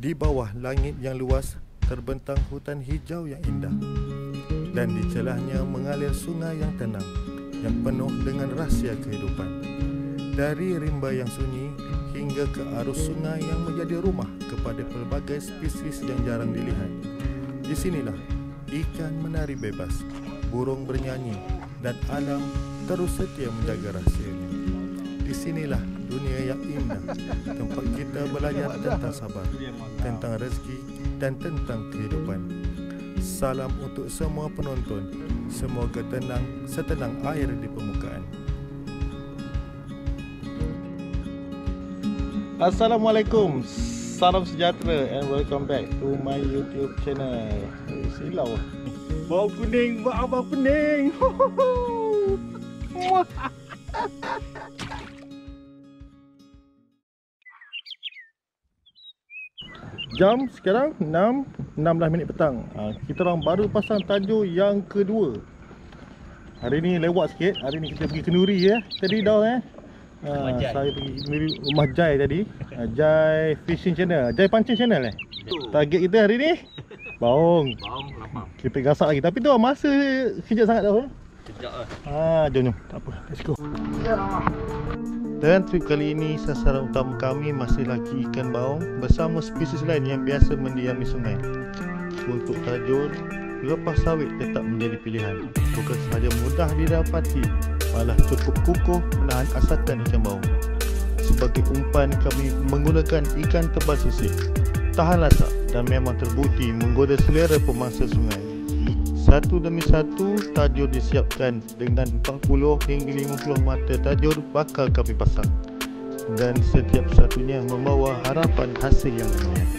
Di bawah langit yang luas terbentang hutan hijau yang indah, dan di celahnya mengalir sungai yang tenang yang penuh dengan rahsia kehidupan. Dari rimba yang sunyi hingga ke arus sungai yang menjadi rumah kepada pelbagai spesies yang jarang dilihat. Di sinilah ikan menari bebas, burung bernyanyi, dan alam terus setia menjaga rahsianya. Di sinilah dunia yang indah, tempat kita belajar tentang sabar, tentang rezeki, dan tentang kehidupan. Salam untuk semua penonton. Semoga tenang setenang air di permukaan. Assalamualaikum, salam sejahtera and welcome back to my YouTube channel. Silau bau kuning, bau abang kuning. Jam sekarang 6.16 minit petang. Kita orang baru pasang tajuk yang kedua. Hari ni lewat sikit. Hari ni kita pergi kenduri ya. Tadi dah saya pergi kenduri rumah Jai tadi. Jai Fishing Channel, Jai Pancing Channel Target kita hari ni baung. Lapang. Kita gasak lagi. Tapi tu masa kejap sangat dah. Kejap lah. Jom. Tak apa. Let's go. Dan trip kali ini sasaran utama kami masih lagi ikan baung bersama spesies lain yang biasa mendiami sungai. Untuk tajur, lepas sawit tetap menjadi pilihan. Bukan sahaja mudah didapati, malah cukup kukuh menahan asakan ikan baung. Sebagai umpan kami menggunakan ikan tebal sisih. Tahan lasak dan memang terbukti menggoda selera pemangsa sungai. Satu demi satu tajur disiapkan dengan 40 hingga 50 mata tajur bakal kami pasang, dan setiap satunya membawa harapan hasil yang banyak.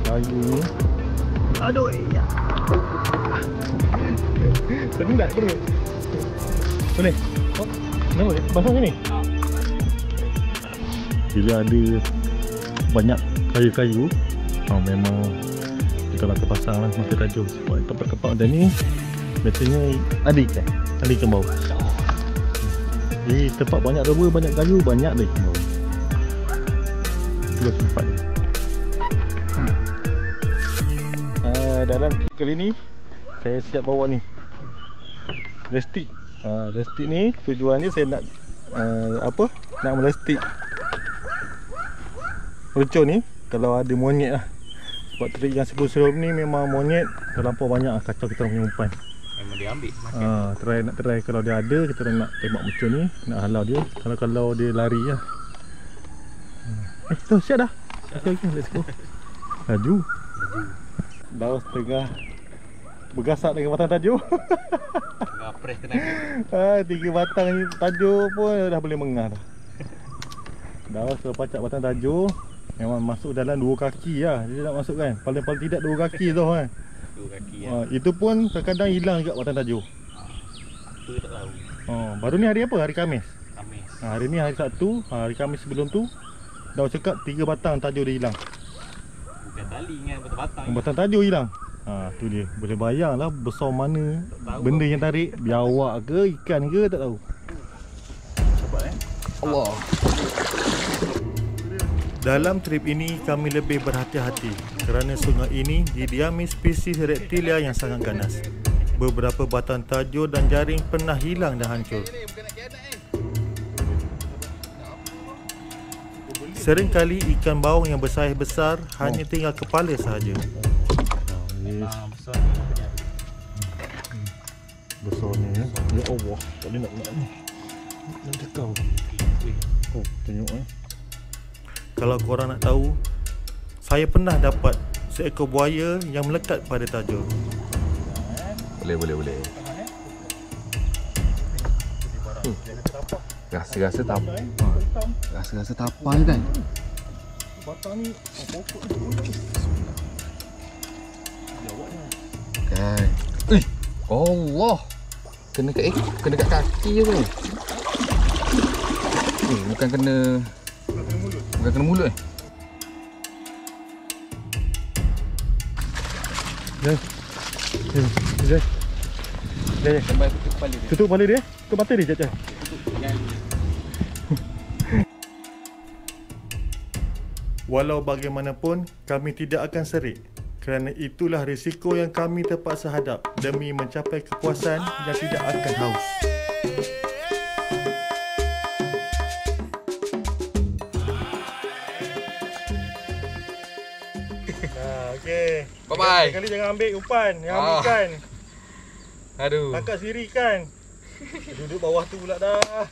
Kayu ni, aduh ya. Sedang tak perut? Boleh? Kenapa? Pasang sini? Bila ada banyak kayu-kayu, memang kita nak terpasang lah mata tajur. Sebab tempat-tempat macam ni biasanya ada ikan baung. Jadi tempat banyak rubber, banyak kayu, banyak ada ikan baung. Itulah tempat ni. Dalam kali ni saya siap bawa ni restik. Restik ni tujuan ni saya nak nak merestik mercon ni kalau ada monyet lah. Sebab trik yang sebelum ni memang monyet terlampau banyak kacau kita punya umpan. Memang dia ambil nak try kalau dia ada, kita nak tembak mercon ni, nak halau dia. Kalau dia lari lah. Tu siap dah. Okay, let's go. Laju. Dah setengah bergasak dengan batang tajur. Tengah press tenaga. 3 batang tajur pun dah boleh mengah dah. Dah kalau pacak batang tajur memang masuk dalam 2 kaki lah. Dia nak masuk kan, paling tidak 2 kaki tu kan. 2 kaki itu pun kadang-kadang hilang juga batang tajur. Itu tak tahu. Baru ni hari apa? Hari Khamis. Hari ni hari Sabtu. Hari Khamis sebelum tu dah cakap 3 batang tajur dia hilang. Bukan tali dengan batang-batang. Batang tajur hilang. Tu dia. Boleh bayang lah besar mana benda yang tarik. Biawak ke ikan ke tak tahu. Cepat Allah. Dalam trip ini kami lebih berhati-hati kerana sungai ini didiami spesies reptilia yang sangat ganas. Beberapa batang tajur dan jaring pernah hilang dan hancur. Seringkali ikan baung yang bersaiz besar hanya tinggal kepala sahaja. Besarnya ya. Ya Allah, tak boleh nak ni. Nak cakap. Tengok Kalau korang nak tahu, saya pernah dapat seekor buaya yang melekat pada tajur. Boleh. Rasa-rasa tapai. Rasa-rasa tapai kan. Batang ni pokok kan. Allah. Kena kat kaki je kan. Bukan kena mulut Jai. Tutup kepala dia. Tutup mata dia. Tutup mata dia, Jai. Walau bagaimanapun, kami tidak akan serik. Kerana itulah risiko yang kami terpaksa hadap demi mencapai kepuasan yang tidak akan haus. Okey. Bye-bye. Sekali jangan ambil umpan, jangan ambil ikan. Aduh. Tangkap sendiri kan. Duduk bawah tu pula dah.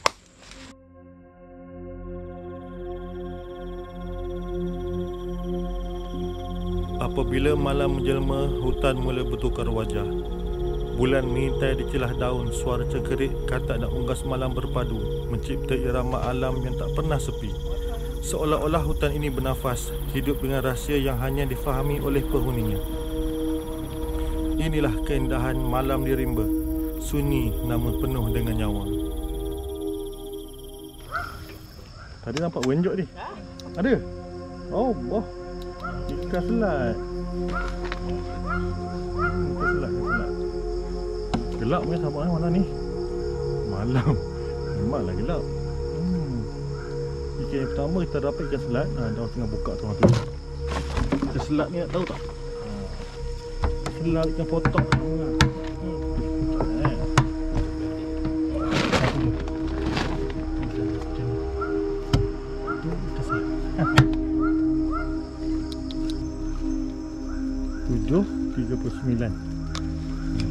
Apabila malam menjelma, hutan mula bertukar wajah. Bulan mengintai di celah daun, suara cekerik, katak dan unggas malam berpadu, mencipta irama alam yang tak pernah sepi. Seolah-olah hutan ini bernafas, hidup dengan rahsia yang hanya difahami oleh penghuninya. Inilah keindahan malam di rimba, sunyi namun penuh dengan nyawa. Tadi nampak wenjok ni? Ada? Oh, wah. Ikan selat. Ikan selat. Gelap punya sama malam ni. Malam. Memanglah gelap. Ikan yang pertama kita dapat ikan selat. Dah tengah buka tu. Ikan selat ni nak tahu tak? Selat ikan potong. Tujuh 39.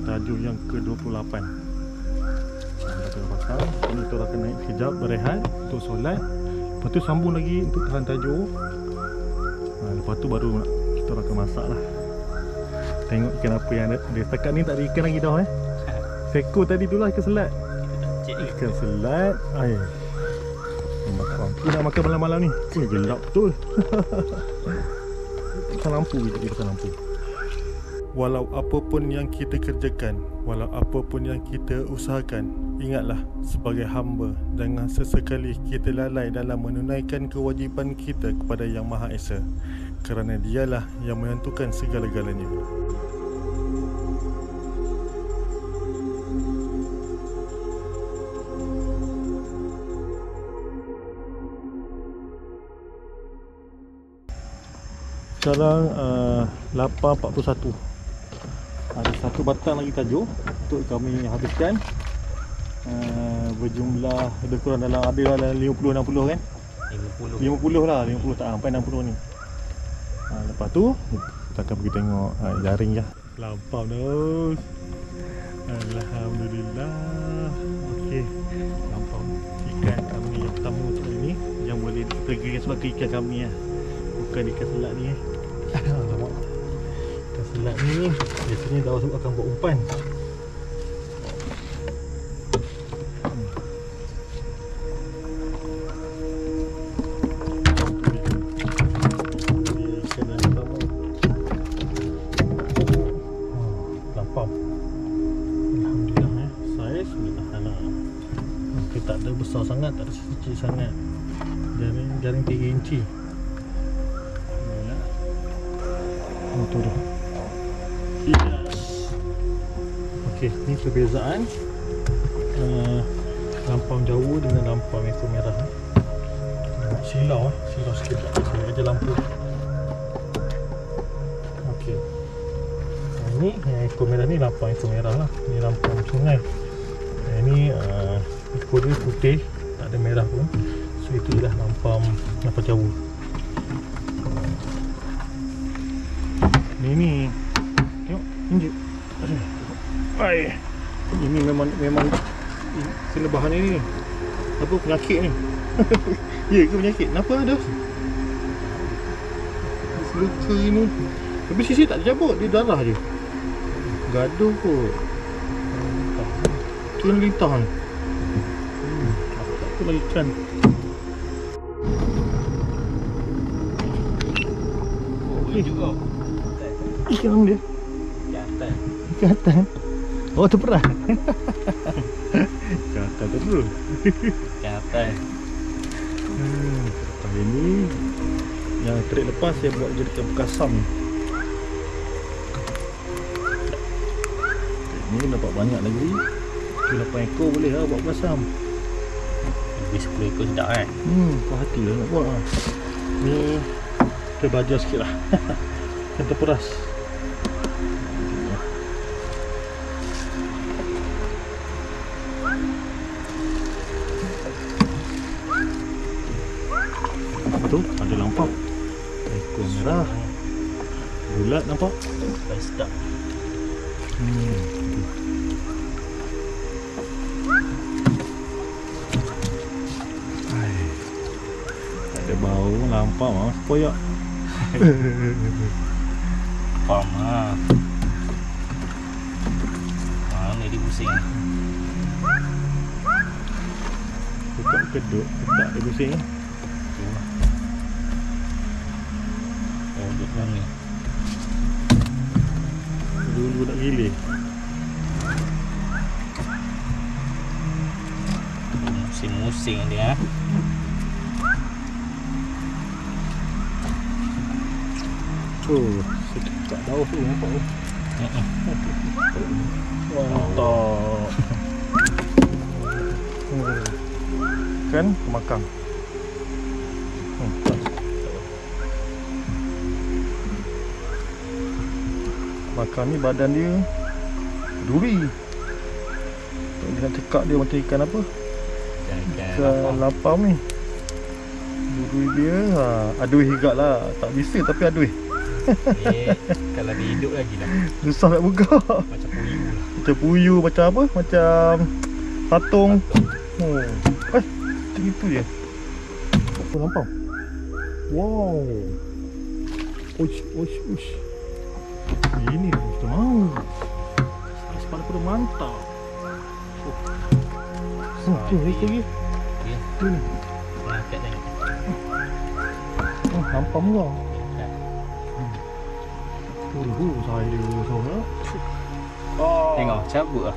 Tajuk yang ke-28. Kita pasang. Ini kita akan naik sekejap, berehat untuk solat. Lepas tu sambung lagi untuk tahan tajuk. Lepas tu baru kita akan masak lah. Tengok ikan apa yang ada. Setakat ni tak ada ikan lagi dah Seko tadi tu lah ikan selat. Ikan selat. Memang tak mampu nak makan malam-malam ni. Gelap betul. Pasang lampu kita pasang lampu. Walau apapun yang kita kerjakan, walau apapun yang kita usahakan, ingatlah sebagai hamba jangan sesekali kita lalai dalam menunaikan kewajipan kita kepada Yang Maha Esa, kerana dialah yang menentukan segala-galanya. Sekarang 8.41. Ada satu batang lagi tajuk untuk kami habiskan. Berjumlah lebih kurang dalam 50-60 kan? 50 lah, 50 tak sampai 60 ni. Lepas tu kita akan pergi tengok jaring je. Lampau dah. Alhamdulillah. Okey. Lampau ikan kami yang pertama untuk hari ni, yang boleh dipergikan sebagai ikan kami lah. Bukan ikan selat ni Alamak. Ikan selat ni biasanya dah akan buat umpan. Lampau. Alhamdulillah saiz boleh tahan lah. Okay, tak ada besar sangat, tak ada kecil sangat. Jaring 3 inci. Tu dah. Yes. Okey, ni perbezaan lampau Jawa dengan lampau ekor merah. Silau sikit. Saya aja lampu. Okey. Ini ekor merah ni lampau ekor merah lah. Ni lampau sungai. Ini ekor dia putih, tak ada merah pun. So itu dah lampau Jawa. Ini tengok injek. Ini memang selebahan ini apa penyakit ni. Ya ke penyakit? Kenapa ada? Luka ini. Tapi sisi tak dicabut, dia darah je. Gaduh kot. Tu yang lintah ni. Tak apa lagi ikan. Juga. Ikan dia. Ikan atas. Oh terperah. Ikan atas terus. Ikan atas. Hari ni yang trip lepas saya buat jadikan bekasam. Ni dapat banyak lagi. 8 ekor boleh lah buat bekasam. Lebih 10 ekor sedap kan? Puas hati lah nak buat lah. Ni kita belajar sikit lah. Kan terperas. Apa tu? Ada lampau. Ekor merah. Bulat nampak? Sampai sedap. Ada bau lampau mas koyak. Faham lah. Mana dia pusing? Buka keduk, tak dia pusing. Oh, duduk mana? Dulu nak gilir. Musim-musim dia. Oh, sedekat daun tu nampak tu. Mantap. Kan makan. Makan ni badan dia duri. Dia nak cekak dia macam ikan apa? Ikan lapam ni. Duri dia aduh higak lah. Tak bisa tapi aduh. Kalau dia hidup lagi lah. Susah nak buka. Macam puyuh lah. Macam puyuh, macam apa? Macam patung. Oh. Macam itu je. Oh, nampak? Wow. Uish. Ini kita mau. Saiz pada pada mantap. Tu lagi. Ya. Tu ni. Angkat tengok. Nampak enggak? Saya dia sana. Tengok, cabut lah.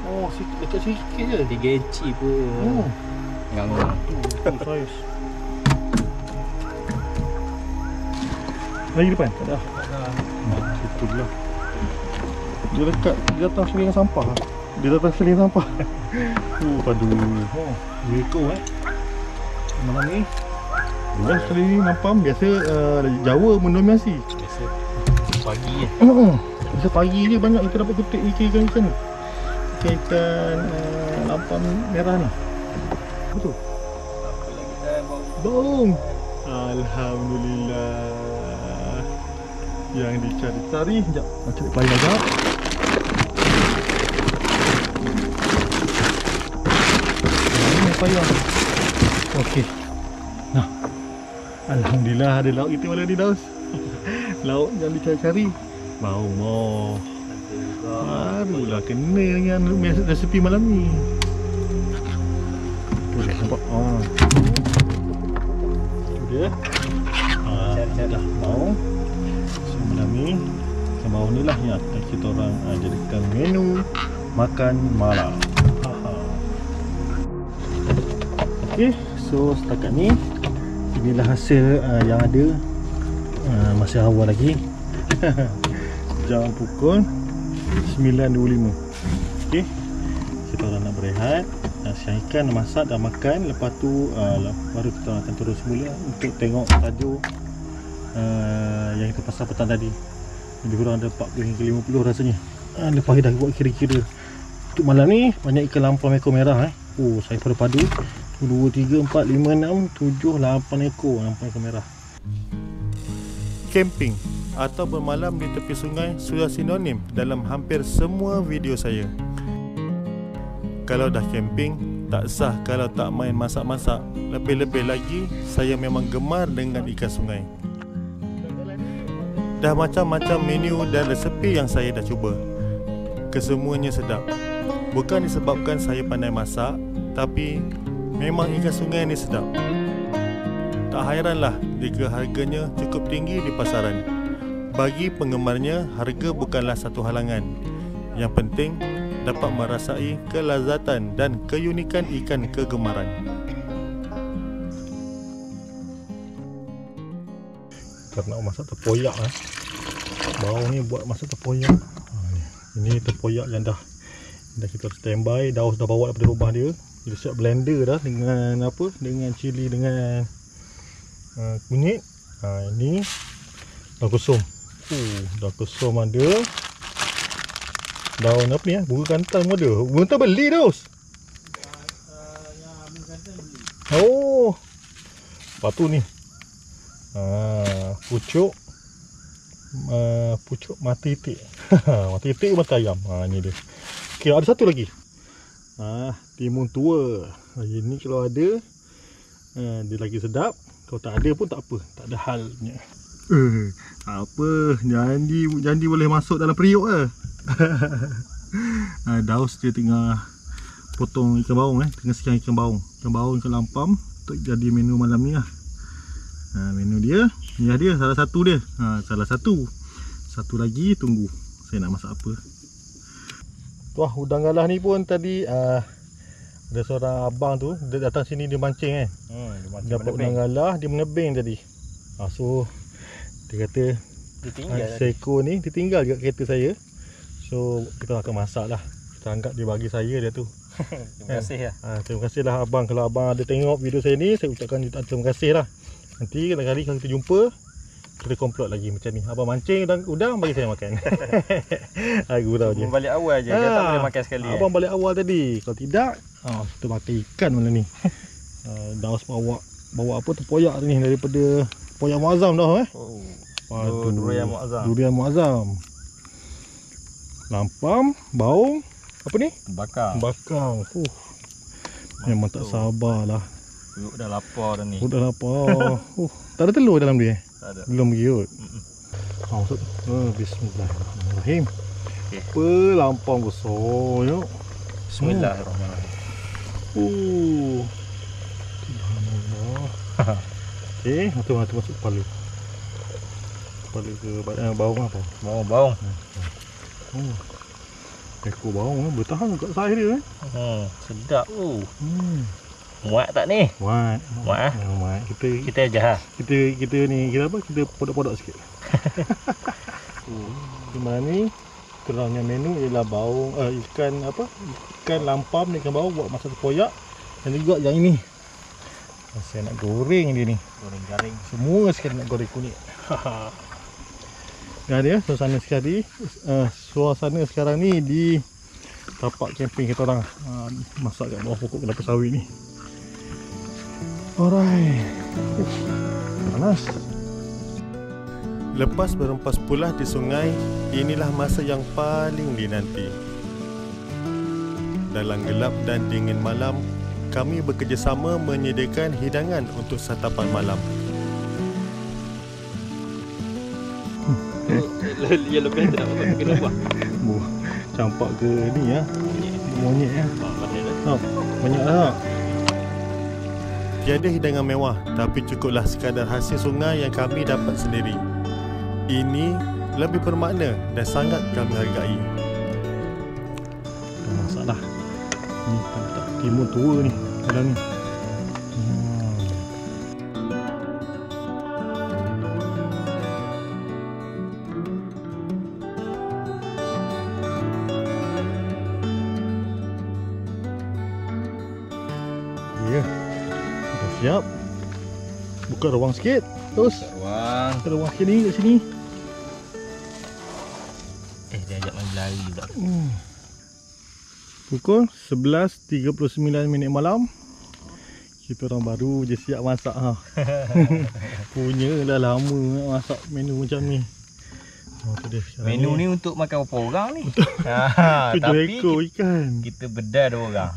Oh, sikit dekat sikit je. 3 inci pun. Tengok. Tu saiz. Lagi depan? Tak ada. Itulah. Dia dekat, dia datang seling sampah. Dia datang seling sampah. Padu. Oh, dia ekor malam ni. Dia seling nampam biasa Jawa mendominasi. Biasa pagi je. Biasa pagi je banyak kita dapat kutip ikan-ikan ni. Ikan lampam merah ni. Betul. Apa lagi dah Bong. Alhamdulillah. Yang dicari-cari. Sekejap. Nak cari pelayan sekejap. Ini payah. Okey. Nah. Alhamdulillah ada lauk kita malam ni, Daus. Lauk yang dicari-cari. Mau. Barulah kena dengan resepi malam ni. Boleh nampak. Itu dia. Dah mau. Malam ni Sembawah ni lah yang kita orang jadikan menu makan malam. Ok, so setakat ni inilah hasil yang ada. Masih awal lagi. Jam pukul 9.25. Ok, kita orang nak berehat, siang ikan masak dan makan. Lepas tu baru kita akan terus semula untuk tengok tajuk yang kita pasang petang tadi. Lebih kurang ada 40 hingga 50 rasanya. Lepas dah buat kira-kira. Untuk malam ni banyak ikan lampam ekor merah. Oh, saya pada padu 2, 3, 4, 5, 6, 7, 8 ekor lampam ekor merah. Camping atau bermalam di tepi sungai sudah sinonim dalam hampir semua video saya. Kalau dah camping, tak sah kalau tak main masak-masak. Lebih-lebih lagi, saya memang gemar dengan ikan sungai. Dah macam-macam menu dan resepi yang saya dah cuba. Kesemuanya sedap. Bukan disebabkan saya pandai masak, tapi memang ikan sungai ni sedap. Tak hairanlah jika harganya cukup tinggi di pasaran. Bagi penggemarnya, harga bukanlah satu halangan. Yang penting, dapat merasai kelazatan dan keunikan ikan kegemaran. Kita nak masak tepoyak. Bau ni buat masak tepoyak. Ini tepoyak yang dah kita standby. Daus dah bawa daripada rumah dia. Dia siap blender dah dengan apa? Dengan cili, dengan kunyit. Ini daun kosong. Daun kosong ada. Daun apa ni? Bunga kantan pun ada. Bunga kantan beli terus. Oh. Lepas tu ni. Pucuk. Pucuk mati itik. Mati itik mata ayam. Ni dia. Okey, ada satu lagi. Timun tua. Ini kalau ada, dia lagi sedap. Kalau tak ada pun tak apa, tak ada halnya. Apa, janji boleh masuk dalam periuk ke? Daus dia tengah potong ikan baung, tengah siang ikan baung. Ikan baung, ikan lampam untuk jadi menu malam ni lah. Menu dia, ni dia salah satu dia. Salah satu. Satu lagi tunggu saya nak masak apa. Wah, udang galah ni pun tadi ada seorang abang tu, dia datang sini dia mancing dia dapat udang galah, dia menebing tadi. So dia kata seekor ni ditinggal dekat kereta saya. So kita akan masak lah. Kita anggap dia bagi saya dia tu. Terima kasih ya. Terima kasih lah abang. Kalau abang ada tengok video saya ni, saya ucapkan terima kasih lah. Nanti kali-kali kalau kita jumpa, kita komplot lagi macam ni. Abang mancing udang bagi saya makan. Gurau je. Balik awal je, dia tak boleh makan sekali. Abang balik awal tadi. Kalau tidak, kita makan ikan malam ni. Daus bawa apa tempoyak ni daripada Tempoyak Muazzam dah Durian Muazzam. Durian Muazzam. Lampam, baung, apa ni? Bakang. Memang tak sabarlah. Perut dah lapar dah ni. Perut dah lapar. Tak ada telur dalam dia? Tak ada. Belum lagi kot. Maksud Bismillahirrahmanirrahim. Apa lampam besar yuk. Bismillahirrahmanirrahim. Subhanallah. Okey, matu masuk kepala. Kepala ke baung apa? Baung. Ekor baung bertahan kat saiz dia Sedap muat tak ni? Muat. Kita aja Kita ni kita apa? Kita podok-podok sikit. Cuma ni kurangnya menu ialah baung ikan apa? Ikan lampam ni, ikan baung buat masak tempoyak. Dan juga yang ini. Saya nak goreng dia ni. Goreng garing. Semua sekali nak goreng kunyit. Dia suasana sekali. Suasana sekarang ni di tapak camping kita orang. Masak kat bawah pokok kelapa sawit ni. Alright. Panas. Lepas berempas pulas di sungai, inilah masa yang paling dinanti. Dalam gelap dan dingin malam, kami bekerjasama menyediakan hidangan untuk santapan malam. Yang lebih tak apa kena buat. Campak ke ni ya? Monyet ya. Banyak tak? Tiada hidangan mewah, tapi cukuplah sekadar hasil sungai yang kami dapat sendiri. Ini lebih bermakna dan sangat kami hargai. Masaklah. Ni tak timun tua ni dalam ni. Siap. Buka ruang sikit. Terus ruang sikit ni kat sini. Dia ajak main lari juga. Pukul 11.39 minit malam. Kita orang baru je siap masak Punya dah lama nak masak menu macam ni. Menu ni untuk makan berapa orang ni? 7 ekor ikan. Kita bedah 2 orang.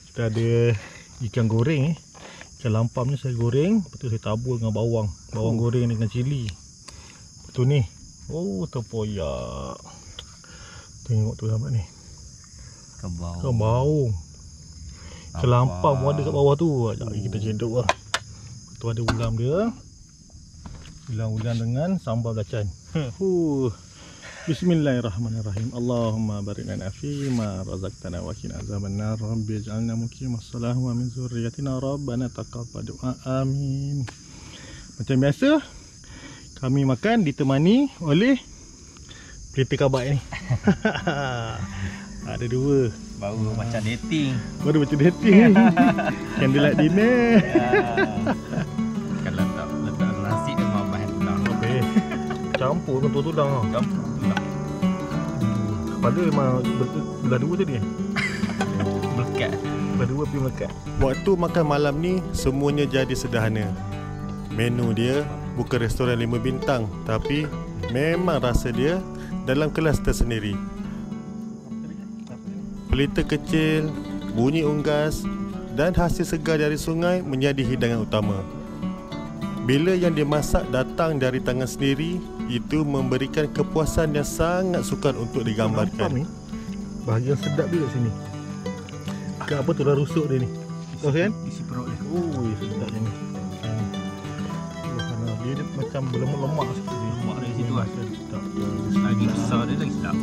Kita ada ikan goreng ikan lampam ni saya goreng, lepas tu saya tabur dengan bawang goreng dengan cili. Lepas tu ni tempoyak. Tengok tu nampak ni ikan baung. Ikan lampam pun ada kat bawah tu. Jom kita cedok lah. Lepas tu ada ulam dia, ulam dengan sambal belacan. Bismillahirrahmanirrahim. Allahumma barik lana fi ma razaqtana wa qina azabannar. Rabbi ij'alna muqimas salah wa min zurriyyatina rabbana taqabbal du'a. Amin. Macam biasa, kami makan ditemani oleh pelita kabak ni. Ada 2. Baru macam dating. Baru macam dating. Candlelight dinner. Kalau tak letak nasi campur dengan tulang tau. Campur pula. Kepala memang belah dua tadi. Melekat. Belah dua pergi melekat. Waktu makan malam ni semuanya jadi sederhana. Menu dia bukan restoran 5 bintang, tapi memang rasa dia dalam kelas tersendiri. Pelita kecil, bunyi unggas dan hasil segar dari sungai menjadi hidangan utama. Bila yang dimasak datang dari tangan sendiri, itu memberikan kepuasan yang sangat sukar untuk digambarkan. Bahagian sedap dia kat sini. Kat apa tulang rusuk dia ni. Tahu kan? Isi perut dia. Ui, sedap dia ni. Dia macam berlemak-lemak sikit. Lemak dari situ lah. Sedap. Lagi besar dia lagi sedap.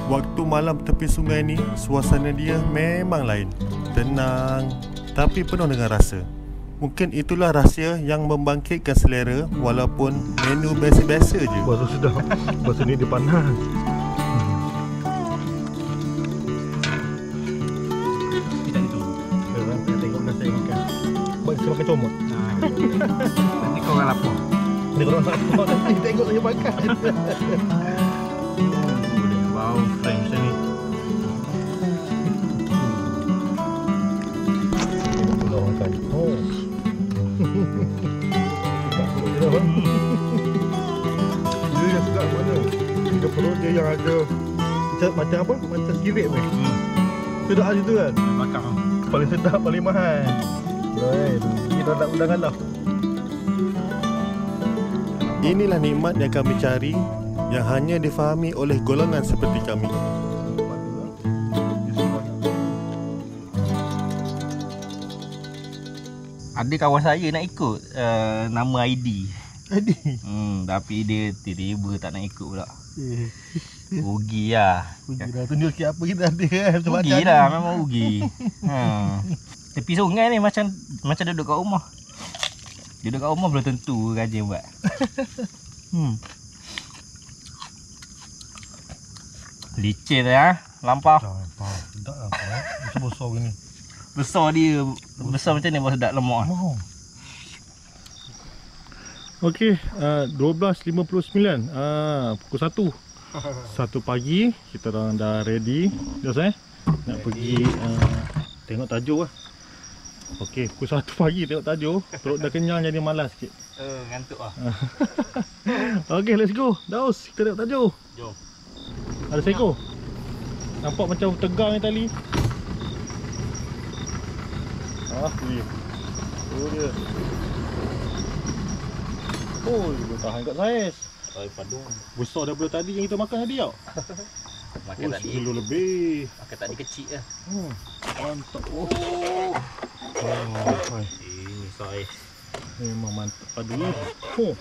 Waktu malam tepi sungai ni, suasana dia memang lain. Tenang, tapi penuh dengan rasa. Mungkin itulah rahsia yang membangkitkan selera walaupun menu biasa-biasa je. Baru sedap. Masa ni dia panas. Kita itu. Sekarang saya tengoklah saya makan. Baik, saya makan comot. Nanti kau orang lapar. Ni korang lapar nanti tengok saya makan. Bau fresh macam ni. Tengok makan. Oh. Dia yang sedap mana? Dia perut dia yang ada macam apa? Macam sirip ni. Sedap macam tu kan? Makan. Paling sedap, paling mahal. Baik, ini dah tak undangan dah. Inilah nikmat yang kami cari, yang hanya difahami oleh golongan seperti kami. Ada kawan saya nak ikut nama ID. ID? Tapi dia tiba-tiba tak nak ikut pula. Rugi lah. Rugi dah. Tunjuk sikit apa kita ada kan. Rugi lah, memang rugi. Tepi sungai ni macam duduk kat rumah. Duduk kat rumah belum tentu rajin buat. Licin lah, lampau. Lampau. Sedap lah. Macam besar gini. Besar dia. Besar macam ni baru sedap lemak. Okey, 12.59. Pukul 1. 1 pagi kita orang dah ready. Dah nak pergi tengok tajuk lah. Okey, pukul 1 pagi tengok tajuk. Perut dah kenyang jadi malas sikit. Ngantuk lah. Okey, let's go. Daus, kita tengok tajuk. Jom. Ada seekor. Nampak macam tegang ni tali. Ni. Oh dia. Oh, dia tahan kat saiz. Padu. Besar daripada tadi yang kita makan tadi tau. Makan tadi. 1 kilo lebih. Makan tadi kecil lah. Mantap. Oh. Ini saiz. Memang mantap padu ni.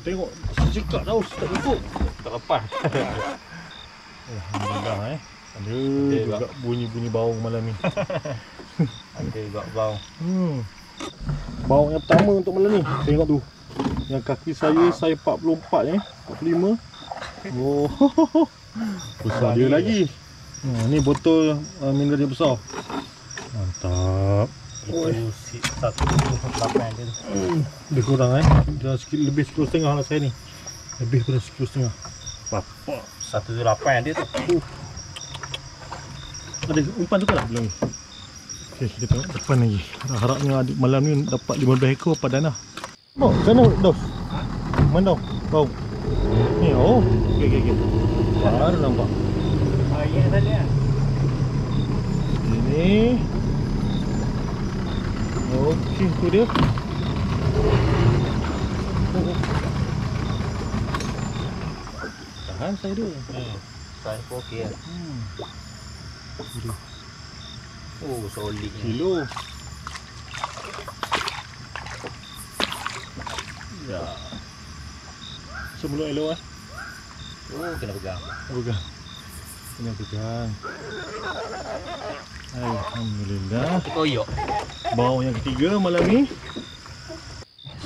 Tengok secekak tau, tak cukup. Tak lepas. Alhamdulillah Ada juga bunyi-bunyi baung malam ni. Ada juga baung. Baung yang pertama untuk malam ni. Tengok tu. Yang kaki saya 44 ni, 45. Oh. Besar dia lagi. Ni botol mineral dia besar. Mantap. Itu 1.8 dia tu. Lebih kurang Dah lebih 1,5 lah saya ni. Lebih pada 1,5. Bapak 1.8 dia tu. Ada umpan tu tak belum ni? Okey, kita tengok depan lagi. Harapnya malam ni dapat 15 ekor padan lah. Oh, sana Dos. Mana Dos? Bau. Ni okey. Baru nampak. Ya tadi kan. Ini. Okey, tu dia. Tahan saya dia. Saiz pun okey lah. Oh, solid ni. Kilo. Ya. Sebelum elok Kena pegang. Pegang. Kena pegang. Alhamdulillah. Koyok. Baung yang ketiga malam ni.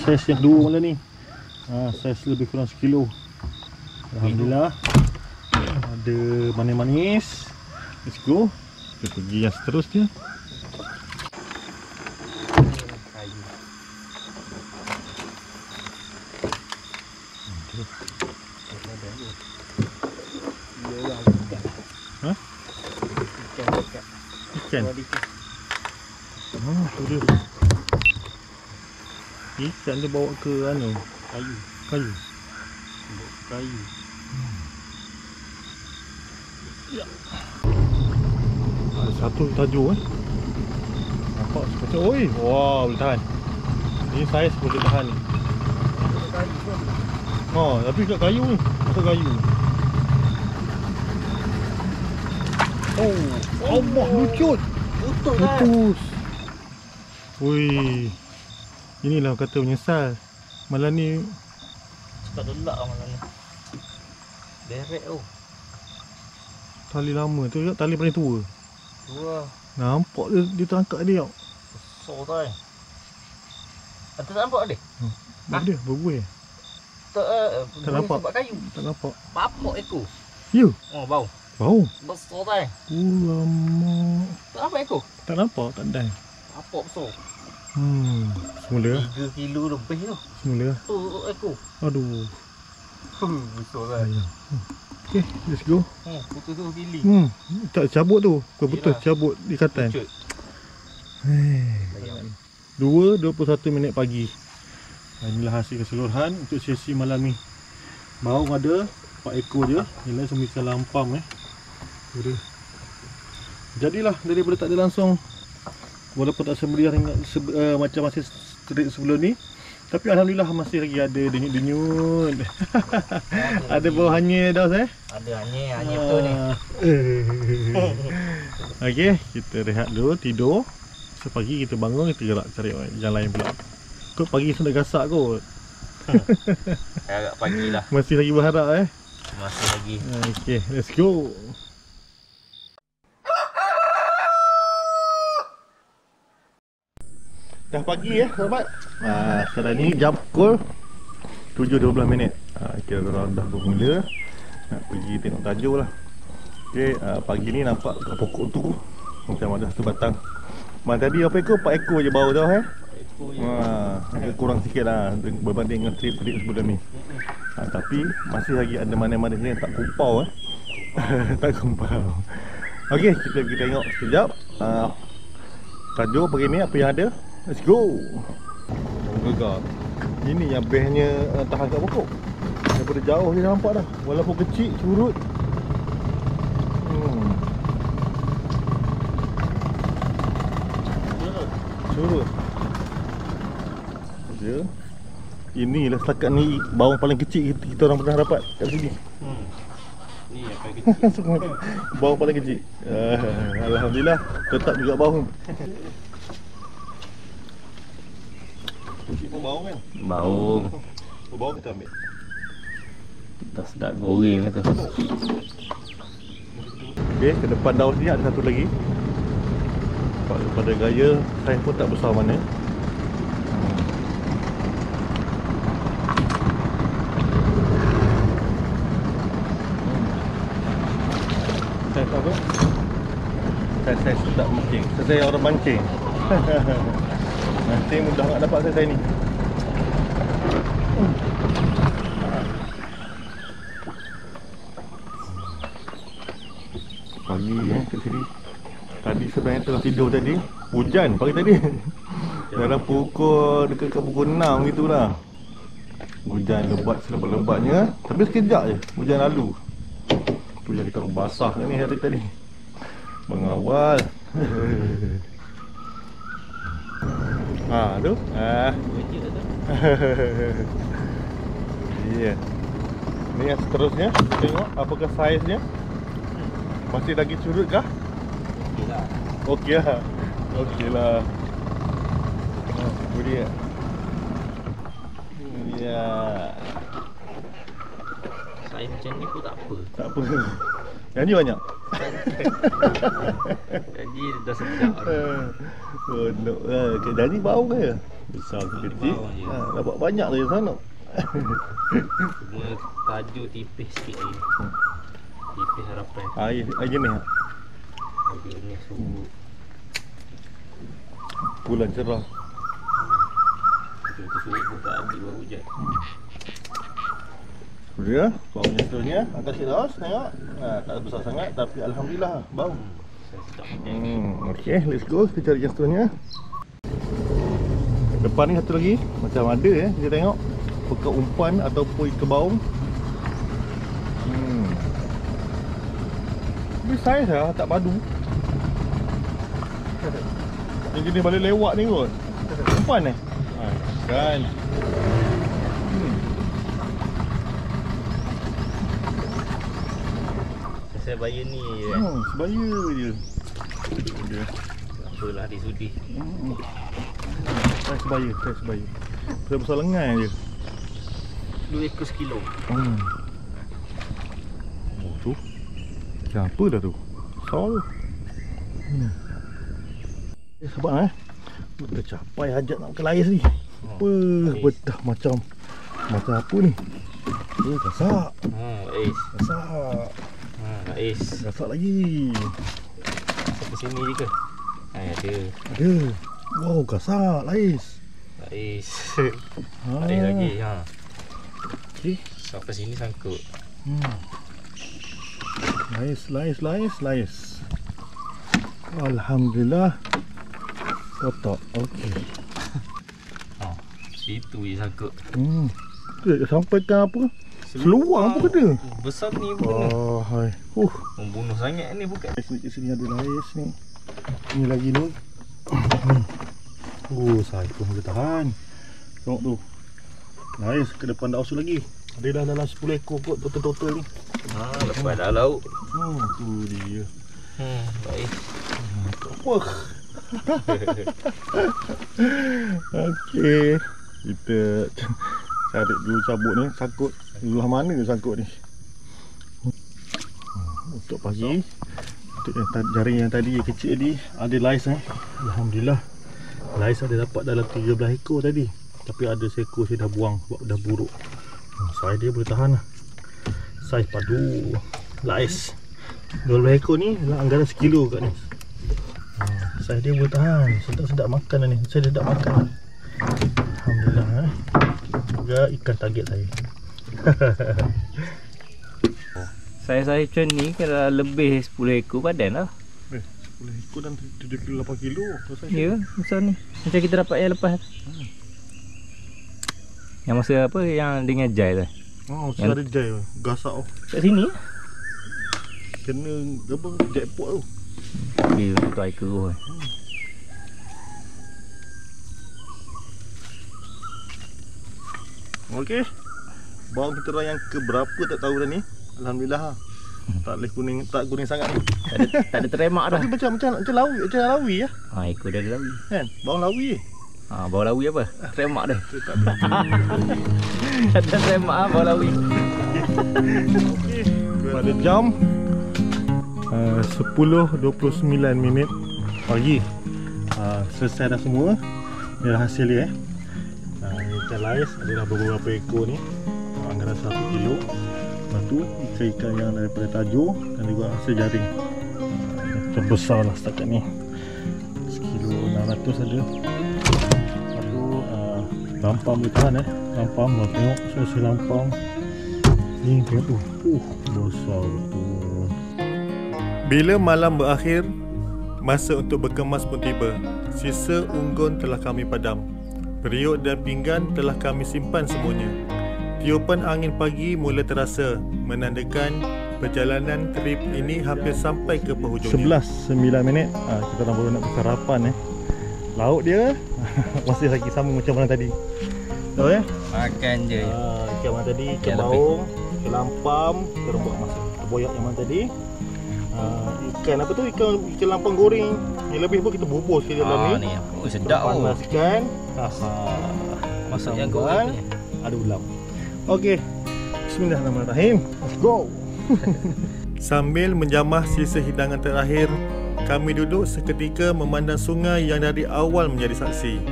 Saiz yang dua malam ni. Saiz lebih kurang 1 kilo. Alhamdulillah. Ada manis-manis. Let's go. Kita pergi yang seterusnya. Kayu. Ha? Ikan. Tu dia. Ikan dia bawa ke anu? Kayu. Kayu. Kayu. Ya. Ada satu tajuk nampak macam oi. Wah, boleh tahan. Ni saiz boleh tahan ni. Ha, tapi kat kayu ni. Masuk kayu. Oh, Allah lucut. Putus. Woi. Inilah kata menyesal. Malam ni Tak delak malam ni. Deret tu. tali lama tu, tali paling tua. Dua. Nampak dia terangkat dia tau. Besar tu kan. Tak nampak dia? Ada berbuih. Tak, Tak nampak. sebab kayu. Tak nampak. Papak ekor. Ya. Oh, bau. Bau. Besar tu kan. Lama. Tak nampak ekor? Tak nampak, tak ada. Papak besar. Semula. 3 kilo lebih tu. Semula. Tu ekor. Aduh. Besar kan. Okay, let's go. Putus tu gili. Tak cabut tu. Bukan putus, Yelah. cabut ikatan. Lucut. 2:21 minit pagi. Inilah hasil keseluruhan untuk sesi malam ni. Baung ada 4 ekor je. Yang lain semua ikan lampam Udah. Jadilah daripada tak ada langsung. Walaupun tak semeriah macam masih street sebelum ni, tapi alhamdulillah masih lagi ada denyut-denyut. Ada bau hanyir dah Ada hanyir betul ni. Okey, kita rehat dulu, tidur. Sepagi kita bangun, kita gerak cari yang lain pula. Kau pagi sudah gasak kot. Agak pagi lah. Masih lagi berharap Masih lagi. Okey, let's go. Dah pagi sahabat. Sekarang ni jam pukul 7:12 minit. Kira orang dah bermula nak pergi tengok tajuk lah. Okey, pagi ni nampak kat pokok tu macam ada satu batang. Tadi apa ekor? 4 ekor je bau tau Ekor je. Agak kurang sikit lah berbanding dengan trip-trip sebelum ni. Tapi masih lagi ada mana-mana yang tak kumpau tak kumpau. Okey, kita pergi tengok sekejap tajuk pagi ni apa yang ada. Let's go. Gegar. Ini yang bestnya tahan kat pokok. Daripada jauh dia nampak dah. Walaupun kecil, curut. Curut. Ya. Inilah setakat ni bawang paling kecil kita orang pernah dapat kat sini. Ni yang paling kecil. Bawang paling kecil. Alhamdulillah tetap juga bawang. Kecil pun bawang kan? Bau. Bawang kita ambil. Tak sedap goreng tu. Okey, ke depan daun sini ada satu lagi. Pada gaya saiz pun tak besar mana. Saiz apa? Saiz sedap mancing. Saiz orang mancing. Mancing mudah nak dapat saiz ni. Pagi kat sini. Tadi sebenarnya tengah tidur tadi. Hujan pagi tadi. Dalam pukul dekat pukul 6 gitulah. Hujan lebat selebat-lebatnya. Tapi sekejap je hujan lalu. Tu yang kita basah ni hari tadi. Mengawal. Tu. Ya. Ni yang seterusnya. Tengok apakah saiznya. Masih lagi curut kah? Okey lah. Okey lah. Itu dia. Ya. Saya macam ni pun tak apa. Tak apa. Yang ni banyak. Jadi dah sedap. Bonok lah. Dan ni bau ke? Besar ke kecil? Dapat banyak dari sana. Cuma tajuk tipis sikit lagi. Tipis harapan. Air jenis tak? Bulan cerah. Sudah, baunya seterusnya. Angkat sikit terus, tengok. Tak besar sangat tapi alhamdulillah bau. Okey, let's go. Kita cari yang seterusnya. Depan ni satu lagi. Macam ada kita tengok. Pekat umpan ataupun ikan baung. Ini saiz lah, tak padu. Yang jenis balik lewat ni kot. Umpan kan. Sebaya ni je. Sebaya je. Dia. Apalah dia sudi. Saya sebaya. Saya besar lengan je. 2 ekor sekilo. Oh tu. Apa dah tu? Sol. Sabar Kita capai hajat nak makan lais ni. Bedah macam apa ni? Gasak. Gasak lagi. Sampai sini je ke? Ada. Wow, gasak lais. Ada lagi. Okey. Sampai sini sangkut. Lais. Alhamdulillah. Kotak. Okey. Situ je sangkut. Dia sampaikan apa? Seluar apa kena? Besar ni bukan. Hai. Membunuh sangat ni bukan. Sini ada lais ni. Ni lagi ni. Saya pun boleh tahan. Tengok tu. Lais ke depan dah usul lagi. Ada dah dalam 10 ekor kot total ni. Lepas dah lauk. Tu dia. Baik. Wah. Okey. Kita cari dulu sabut ni, sangkut. Belah mana sangkut ni? Untuk pagi. Untuk jaring yang tadi yang kecil tadi ada lais Alhamdulillah. Lais ada dapat dalam 13 ekor tadi. Tapi ada seekor saya dah buang sebab dah buruk. Saiz dia boleh tahan lah. Saiz padu lais. 12 ekor ni anggaran sekilo kat ni. Saiz dia boleh tahan. Sedap-sedap makan lah ni. Saya sedap makan lah. Alhamdulillah juga ikan target saya. Saya macam ni kalau lebih 10 ekor badan lah. 10 ekor dan 78 kilo. Ya, besar ni. Macam kita dapat yang lepas. Yang masa apa yang dengan jai tu. Masa ada jai gasak kat sini. Kena apa jackpot tu. Dia tu air keruh. Okey. Baru kita orang yang ke berapa tak tahu dah ni. Alhamdulillah. Tak boleh kuning sangat ni. Tak ada teremak dah. Tapi macam lawi ya. Ekor dia ada lawi. Kan? Bawang lawi. Bau lawi apa? Teremak dah. Ada teremak bau lawi. Okey. Pada jam 10.29 minit pagi. Selesai dah semua. Ini dah hasil dia ikan lais adalah beberapa ekor ni. Anggaran 1 kilo. Lepas tu ikan yang daripada tajuk dan juga hasil jaring. Terbesar lah setakat ni. 1 kilo 600 ada. Lepas tu lampam boleh tahan lampam lah, tengok hasil lampam ni tengok tu. Besar betul. Bila malam berakhir, masa untuk berkemas pun tiba. Sisa unggun telah kami padam. Periuk dan pinggan telah kami simpan semuanya. Tiupan angin pagi mula terasa, menandakan perjalanan trip ini hampir sampai ke penghujungnya. 11.09 minit. Kita dah baru nak sarapan Lauk dia masih lagi sama macam mana tadi. Tahu ya? Makan je. Ikan mana tadi? Ikan baung, ikan lampam, kita buat masak terboyak yang mana tadi. Ikan apa tu? Ikan lampam goreng. Yang lebih pun kita bubur sekali dalam ni. Sedap tu. Panaskan. Masak yang goreng ni. Ada ulam. Okey. Bismillahirrahmanirrahim. Let's go. Sambil menjamah sisa hidangan terakhir, kami duduk seketika memandang sungai yang dari awal menjadi saksi.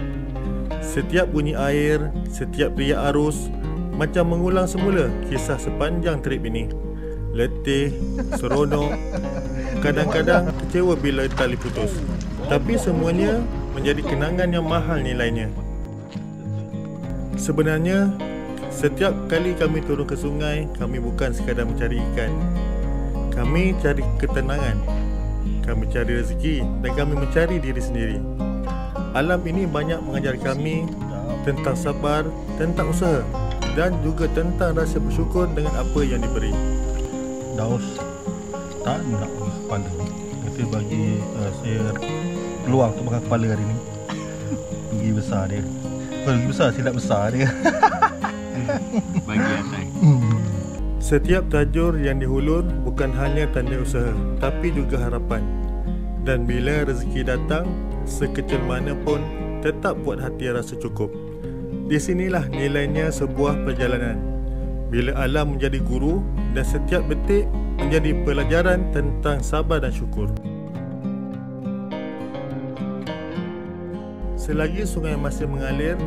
Setiap bunyi air, setiap riak arus macam mengulang semula kisah sepanjang trip ini. Letih, seronok Kadang-kadang kecewa bila tali putus, tapi semuanya menjadi kenangan yang mahal nilainya. Sebenarnya, setiap kali kami turun ke sungai, kami bukan sekadar mencari ikan. Kami cari ketenangan, kami cari rezeki, dan kami mencari diri sendiri. Alam ini banyak mengajar kami tentang sabar, tentang usaha, dan juga tentang rasa bersyukur dengan apa yang diberi. Daus tak nak pergi kepala. Kita bagi saya peluang untuk makan kepala hari ni. Rugi besar dia. Bukan rugi besar, silap besar dia. Bagi atas. Setiap tajur yang dihulur bukan hanya tanda usaha, tapi juga harapan. Dan bila rezeki datang, sekecil mana pun, tetap buat hati rasa cukup. Di sinilah nilainya sebuah perjalanan. Bila alam menjadi guru dan setiap detik menjadi pelajaran tentang sabar dan syukur. Selagi sungai masih mengalir,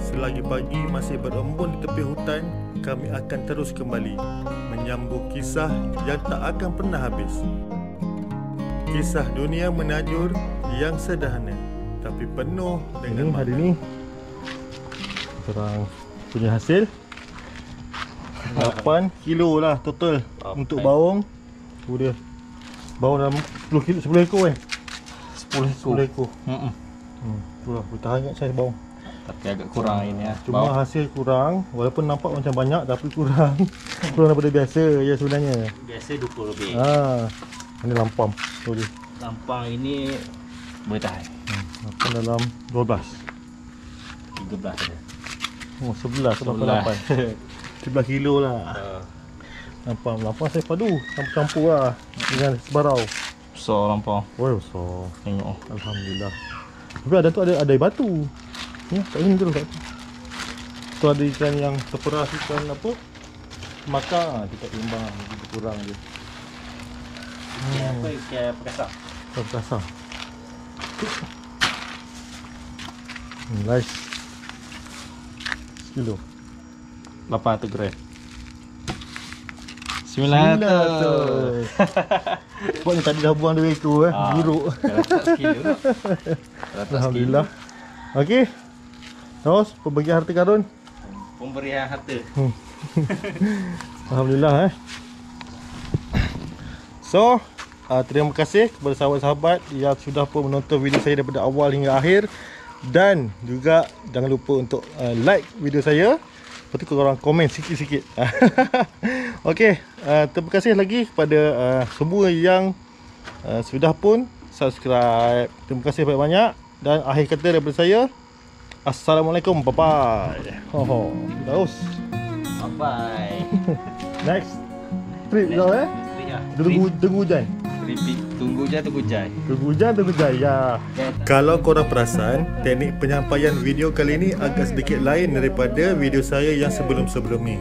selagi pagi masih berembun di tepi hutan, kami akan terus kembali menyambung kisah yang tak akan pernah habis. Kisah dunia menajur yang sederhana tapi penuh dengan Hari ni korang punya hasil 8 kilo lah total untuk baung. Tu dia. Baung dalam 10 ekor 10 ekor. Tu lah, boleh tahan kat saiz baung. Tapi agak kurang ini ya. Cuma hasil kurang, walaupun nampak macam banyak tapi kurang. Kurang daripada biasa ya sebenarnya. Biasa 20 lebih. Ini lampam. Tu dia. Lampang ini boleh tahan. Lampam dalam 12. 13 ada. Oh, 11 atau 8. 11 kilo lah. Lampam saya padu campur lah dengan sebarau. Besar lampang. Oh, besar. Tengok. Alhamdulillah. Tapi ada tu ada batu. Ya, kat sini terus kat tu. Tu ada ikan yang terperas, ikan apa? Makar kita timbang lebih kurang dia. Apa ikan perkasa? Kasar. Nice. Kilo. 800 gram. 900. Buat ni tadi dah buang 2 ekor buruk. 100 kilo tak? 100 Alhamdulillah. Okey. Terus pembagian harta karun. Pemberian harta. Alhamdulillah So, terima kasih kepada sahabat-sahabat yang sudah pun menonton video saya daripada awal hingga akhir. Dan juga jangan lupa untuk like video saya. Lepas tu korang komen sikit-sikit. Okey, terima kasih lagi kepada semua yang sudah pun subscribe. Terima kasih banyak-banyak. Dan akhir kata daripada saya, Assalamualaikum, bye-bye. Terus Bye. next trip kau Tunggu hujan. Tunggu hujan. Tunggu hujan ya. Kalau korang perasan, teknik penyampaian video kali ini agak sedikit lain daripada video saya yang sebelum-sebelum ni.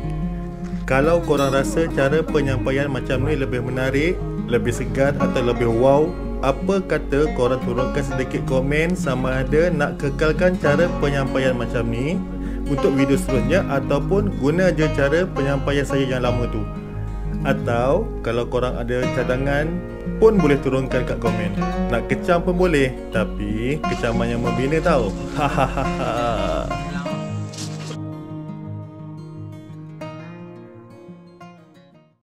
Kalau korang rasa cara penyampaian macam ni lebih menarik, lebih segar atau lebih wow, apa kata korang turunkan sedikit komen sama ada nak kekalkan cara penyampaian macam ni untuk video seterusnya ataupun guna je cara penyampaian saya yang lama tu. Atau kalau korang ada cadangan pun boleh turunkan kat komen. Nak kecam pun boleh, tapi kecaman yang membina tau. Hahaha.